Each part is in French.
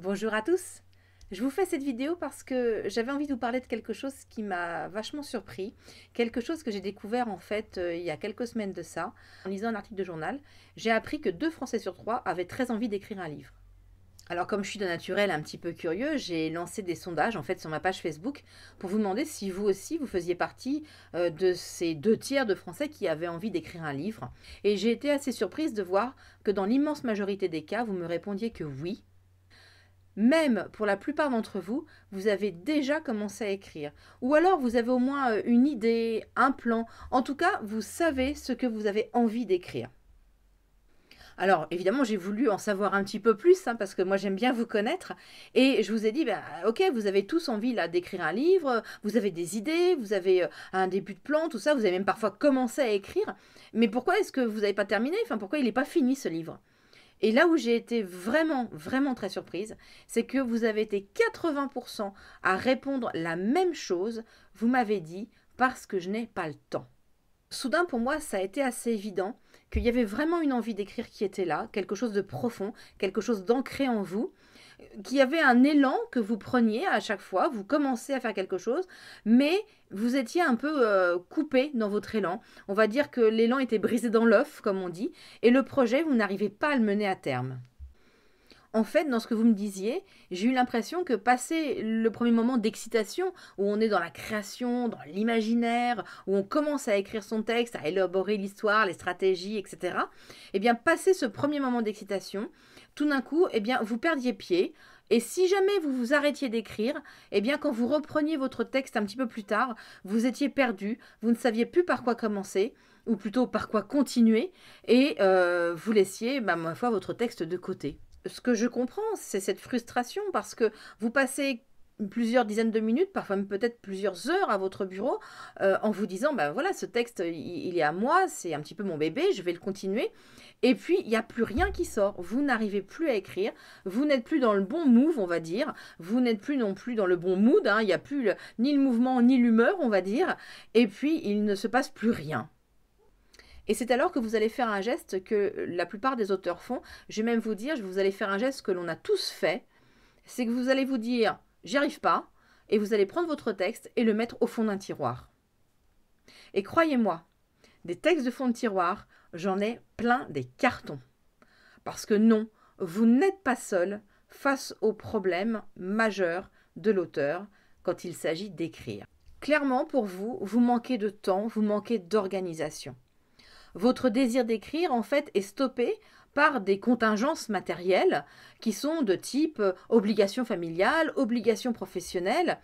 Bonjour à tous. Je vous fais cette vidéo parce que j'avais envie de vous parler de quelque chose qui m'a vachement surpris, quelque chose que j'ai découvert en fait il y a quelques semaines de ça. En lisant un article de journal, j'ai appris que 2 Français sur 3 avaient très envie d'écrire un livre. Alors comme je suis de naturel un petit peu curieux, j'ai lancé des sondages en fait sur ma page Facebook pour vous demander si vous aussi vous faisiez partie de ces 2 tiers de Français qui avaient envie d'écrire un livre. Et j'ai été assez surprise de voir que dans l'immense majorité des cas, vous me répondiez que oui. Même pour la plupart d'entre vous, vous avez déjà commencé à écrire. Ou alors vous avez au moins une idée, un plan. En tout cas, vous savez ce que vous avez envie d'écrire. Alors, évidemment, j'ai voulu en savoir un petit peu plus, parce que moi, j'aime bien vous connaître. Et je vous ai dit, ok, vous avez tous envie là d'écrire un livre, vous avez des idées, vous avez un début de plan, tout ça, vous avez même parfois commencé à écrire. Mais pourquoi est-ce que vous n'avez pas terminé? Enfin, pourquoi il n'est pas fini ce livre? Et là où j'ai été vraiment, vraiment très surprise, c'est que vous avez été 80% à répondre la même chose. Vous m'avez dit parce que je n'ai pas le temps. Soudain, pour moi, ça a été assez évident qu'il y avait vraiment une envie d'écrire qui était là, quelque chose de profond, quelque chose d'ancré en vous, qu'il y avait un élan que vous preniez à chaque fois, vous commencez à faire quelque chose, mais vous étiez un peu coupé dans votre élan. On va dire que l'élan était brisé dans l'œuf, comme on dit, et le projet, vous n'arrivez pas à le mener à terme. En fait, dans ce que vous me disiez, j'ai eu l'impression que passé le premier moment d'excitation, où on est dans la création, dans l'imaginaire, où on commence à écrire son texte, à élaborer l'histoire, les stratégies, etc., eh bien, passé ce premier moment d'excitation, tout d'un coup, eh bien, vous perdiez pied. Et si jamais vous vous arrêtiez d'écrire, eh bien, quand vous repreniez votre texte un petit peu plus tard, vous étiez perdu, vous ne saviez plus par quoi commencer, ou plutôt par quoi continuer, et vous laissiez, ma foi, votre texte de côté. Ce que je comprends, c'est cette frustration parce que vous passez plusieurs dizaines de minutes, parfois même peut-être plusieurs heures à votre bureau, en vous disant, ben voilà, ce texte, il est à moi, c'est un petit peu mon bébé, je vais le continuer. Et puis, il n'y a plus rien qui sort. Vous n'arrivez plus à écrire, vous n'êtes plus dans le bon move, on va dire, vous n'êtes plus non plus dans le bon mood, il n'y a plus ni le mouvement ni l'humeur, on va dire, et puis il ne se passe plus rien. Et c'est alors que vous allez faire un geste que la plupart des auteurs font. Je vais même vous dire, vous allez faire un geste que l'on a tous fait. C'est que vous allez vous dire, j'y arrive pas, et vous allez prendre votre texte et le mettre au fond d'un tiroir. Et croyez-moi, des textes de fond de tiroir, j'en ai plein des cartons. Parce que non, vous n'êtes pas seul face aux problèmes majeurs de l'auteur quand il s'agit d'écrire. Clairement, pour vous, vous manquez de temps, vous manquez d'organisation. Votre désir d'écrire, en fait, est stoppé par des contingences matérielles qui sont de type obligation familiale, obligation professionnelle.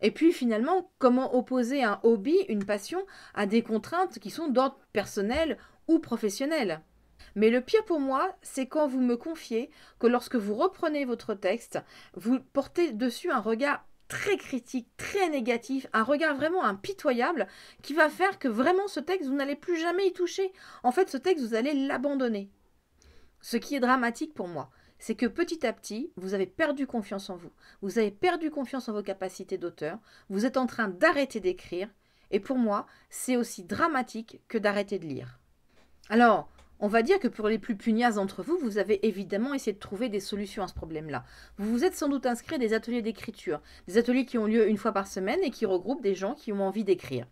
Et puis finalement, comment opposer un hobby, une passion, à des contraintes qui sont d'ordre personnel ou professionnel? Mais le pire pour moi, c'est quand vous me confiez que lorsque vous reprenez votre texte, vous portez dessus un regard très critique, très négatif, un regard vraiment impitoyable qui va faire que vraiment ce texte, vous n'allez plus jamais y toucher. En fait, ce texte, vous allez l'abandonner. Ce qui est dramatique pour moi, c'est que petit à petit, vous avez perdu confiance en vous. Vous avez perdu confiance en vos capacités d'auteur. Vous êtes en train d'arrêter d'écrire. Et pour moi, c'est aussi dramatique que d'arrêter de lire. Alors, on va dire que pour les plus pugnasses d'entre vous, vous avez évidemment essayé de trouver des solutions à ce problème-là. Vous vous êtes sans doute inscrit à des ateliers d'écriture, des ateliers qui ont lieu une fois par semaine et qui regroupent des gens qui ont envie d'écrire.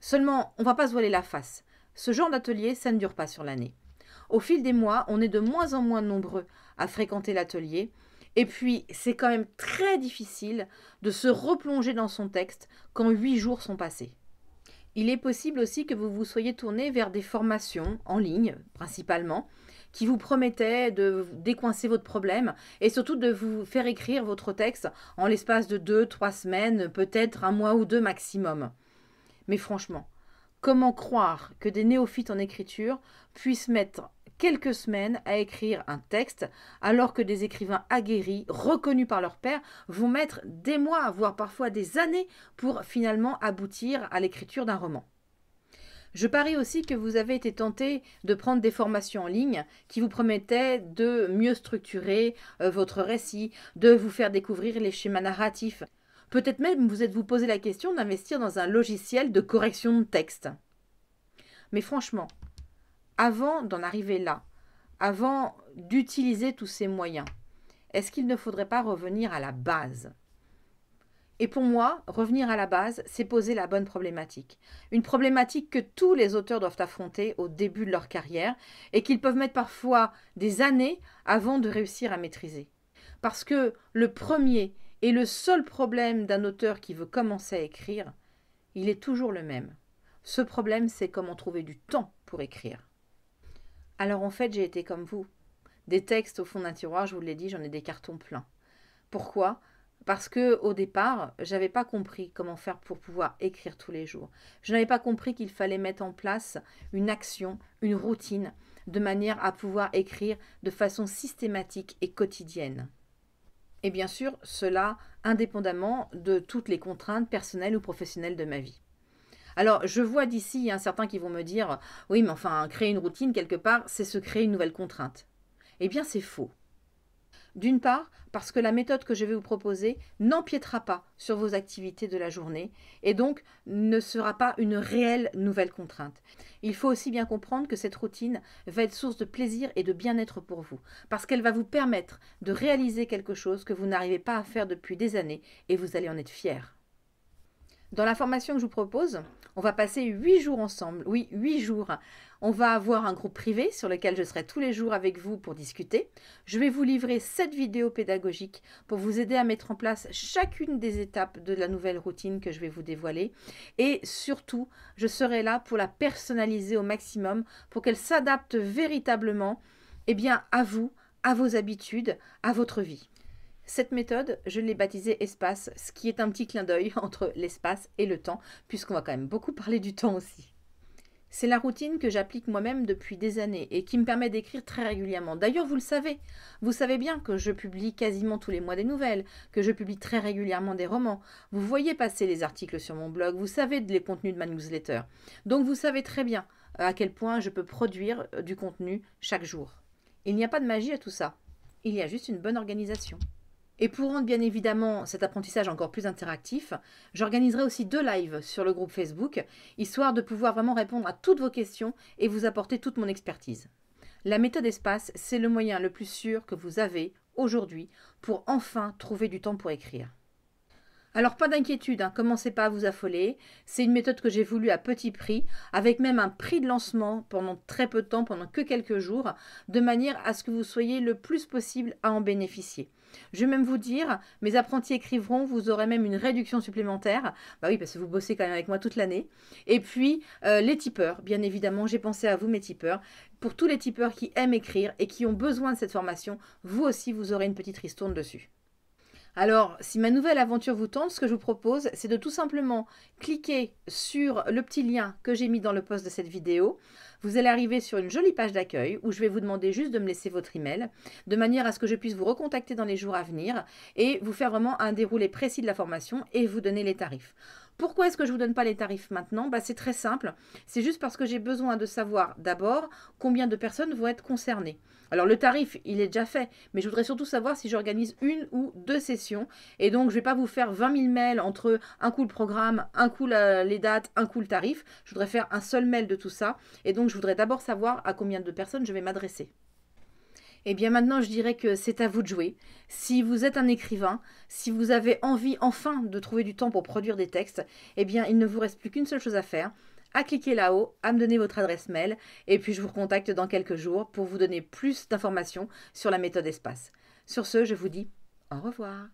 Seulement, on ne va pas se voiler la face. Ce genre d'atelier, ça ne dure pas sur l'année. Au fil des mois, on est de moins en moins nombreux à fréquenter l'atelier. Et puis, c'est quand même très difficile de se replonger dans son texte quand 8 jours sont passés. Il est possible aussi que vous vous soyez tourné vers des formations en ligne, principalement, qui vous promettaient de décoincer votre problème et surtout de vous faire écrire votre texte en l'espace de 2-3 semaines, peut-être un mois ou 2 maximum. Mais franchement, comment croire que des néophytes en écriture puissent mettre quelques semaines à écrire un texte, alors que des écrivains aguerris, reconnus par leur pairs, vont mettre des mois, voire parfois des années, pour finalement aboutir à l'écriture d'un roman. Je parie aussi que vous avez été tenté de prendre des formations en ligne qui vous promettaient de mieux structurer votre récit, de vous faire découvrir les schémas narratifs. Peut-être même vous êtes-vous posé la question d'investir dans un logiciel de correction de texte. Mais franchement, avant d'en arriver là, avant d'utiliser tous ces moyens, est-ce qu'il ne faudrait pas revenir à la base? Et pour moi, revenir à la base, c'est poser la bonne problématique. Une problématique que tous les auteurs doivent affronter au début de leur carrière et qu'ils peuvent mettre parfois des années avant de réussir à maîtriser. Parce que le premier et le seul problème d'un auteur qui veut commencer à écrire, il est toujours le même. Ce problème, c'est comment trouver du temps pour écrire. Alors en fait, j'ai été comme vous. Des textes au fond d'un tiroir, je vous l'ai dit, j'en ai des cartons pleins. Pourquoi ? Parce que au départ, j'avais pas compris comment faire pour pouvoir écrire tous les jours. Je n'avais pas compris qu'il fallait mettre en place une action, une routine, de manière à pouvoir écrire de façon systématique et quotidienne. Et bien sûr, cela indépendamment de toutes les contraintes personnelles ou professionnelles de ma vie. Alors, je vois d'ici, il y a certains qui vont me dire « Oui, mais enfin, créer une routine quelque part, c'est se créer une nouvelle contrainte. » Eh bien, c'est faux. D'une part, parce que la méthode que je vais vous proposer n'empiétera pas sur vos activités de la journée et donc ne sera pas une réelle nouvelle contrainte. Il faut aussi bien comprendre que cette routine va être source de plaisir et de bien-être pour vous, parce qu'elle va vous permettre de réaliser quelque chose que vous n'arrivez pas à faire depuis des années et vous allez en être fier. Dans la formation que je vous propose, on va passer 8 jours ensemble. Oui, 8 jours. On va avoir un groupe privé sur lequel je serai tous les jours avec vous pour discuter. Je vais vous livrer 7 vidéos pédagogiques pour vous aider à mettre en place chacune des étapes de la nouvelle routine que je vais vous dévoiler. Et surtout, je serai là pour la personnaliser au maximum pour qu'elle s'adapte véritablement à vous, à vos habitudes, à votre vie. Cette méthode, je l'ai baptisée espace, ce qui est un petit clin d'œil entre l'espace et le temps, puisqu'on va quand même beaucoup parler du temps aussi. C'est la routine que j'applique moi-même depuis des années et qui me permet d'écrire très régulièrement. D'ailleurs, vous le savez. Vous savez bien que je publie quasiment tous les mois des nouvelles, que je publie très régulièrement des romans. Vous voyez passer les articles sur mon blog, vous savez les contenus de ma newsletter. Donc vous savez très bien à quel point je peux produire du contenu chaque jour. Il n'y a pas de magie à tout ça. Il y a juste une bonne organisation. Et pour rendre bien évidemment cet apprentissage encore plus interactif, j'organiserai aussi 2 lives sur le groupe Facebook, histoire de pouvoir vraiment répondre à toutes vos questions et vous apporter toute mon expertise. La méthode espace, c'est le moyen le plus sûr que vous avez aujourd'hui pour enfin trouver du temps pour écrire. Alors pas d'inquiétude, commencez pas à vous affoler, c'est une méthode que j'ai voulu à petit prix, avec même un prix de lancement pendant très peu de temps, pendant que quelques jours, de manière à ce que vous soyez le plus possible à en bénéficier. Je vais même vous dire, mes apprentis écriveront, vous aurez même une réduction supplémentaire, bah oui parce que vous bossez quand même avec moi toute l'année, et puis les tipeurs, bien évidemment, j'ai pensé à vous mes tipeurs, pour tous les tipeurs qui aiment écrire et qui ont besoin de cette formation, vous aussi vous aurez une petite ristourne dessus. Alors, si ma nouvelle aventure vous tente, ce que je vous propose, c'est de tout simplement cliquer sur le petit lien que j'ai mis dans le post de cette vidéo. Vous allez arriver sur une jolie page d'accueil où je vais vous demander juste de me laisser votre email, de manière à ce que je puisse vous recontacter dans les jours à venir et vous faire vraiment un déroulé précis de la formation et vous donner les tarifs. Pourquoi est-ce que je ne vous donne pas les tarifs maintenant? C'est très simple, c'est juste parce que j'ai besoin de savoir d'abord combien de personnes vont être concernées. Alors le tarif, il est déjà fait, mais je voudrais surtout savoir si j'organise 1 ou 2 sessions. Et donc, je ne vais pas vous faire 20 000 mails entre un coup le programme, un coup les dates, un coup le tarif. Je voudrais faire un seul mail de tout ça. Et donc, je voudrais d'abord savoir à combien de personnes je vais m'adresser. Et bien maintenant, je dirais que c'est à vous de jouer. Si vous êtes un écrivain, si vous avez envie enfin de trouver du temps pour produire des textes, eh bien, il ne vous reste plus qu'une seule chose à faire, à cliquer là-haut, à me donner votre adresse mail, et puis je vous recontacte dans quelques jours pour vous donner plus d'informations sur la méthode espace. Sur ce, je vous dis au revoir.